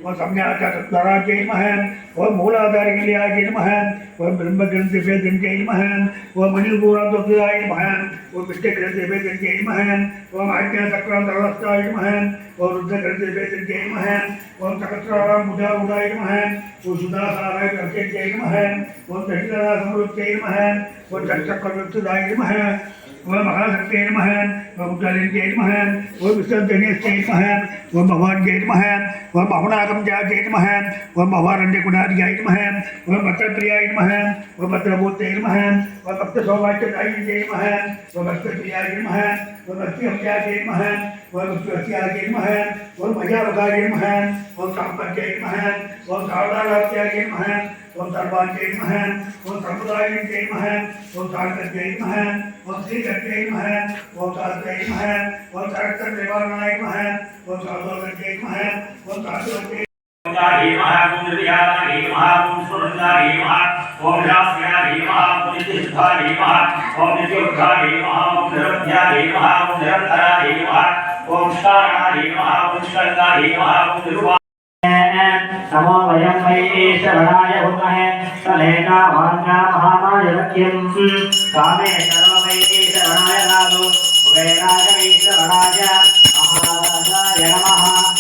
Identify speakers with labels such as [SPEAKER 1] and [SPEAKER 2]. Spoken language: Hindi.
[SPEAKER 1] ओम सम्याचारत्वराज्यै नमः ओम मूलाधारिकल्याय नमः ओम ब्रह्मग्रन्थिभेदन्यै नमः ओम मणिपूरान्तोक्ताय नमः ओम विष्णुग्रन्थिभेदन्यै नमः ओम आज्ञाचक्रान्तरस्ताय नमः ओम रुद्रग्रन्थिभेदन्यै नमः ओम सहस्रारामुदाय नमः ओम सुधासाराय कर्तव्यै नमः ओम दक्षिणासमृत्यै नमः ओम चक्रवर्तिदाय नमः ओम महाशक्ते नमः ओम उग्रलिंगे नमः ओम विश्वजनेश्चे नमः ओम भवान्ये नमः ओम भवनागमजाये नमः ओम भवारण्यकुणार्याय नमः ओम भद्रप्रियाय नमः ओम भद्रभूते नमः ओम भक्तसौभाग्यदायिने नमः ओम भक्तप्रियाय नमः ओम भक्तिहंजाय नमः ओम भक्तिहत्याय नमः ओम भजावकाय नमः ओम साम्पत्याय नमः ओम सावधानात्याय नमः ओम सर्वांगे नमः ओम समुदाये नमः ओम सागत्यै नमः ओम श्रीगत्यै नमः ओम सात्यै नमः ओम सरक्तनिवारणाय नमः ओम साधुगत्यै नमः ओम साधुगत्यै ओम सुरंगाय नमः ओम शास्त्राय नमः ओम नित्यसिद्धाय नमः ओम नित्योद्धाय नमः ओम निरवध्याय नमः ओम निरंतराय नमः ओम शारणाय नमः ओम शरणाय नमः ओम निर्वाणाय नमो वयं वै शरणाय भूमहे सलेना भान्या महामाय लक्ष्यं कामे सर्व वै शरणाय नादो कुबेराय वै शरणाय महाराजाय नमः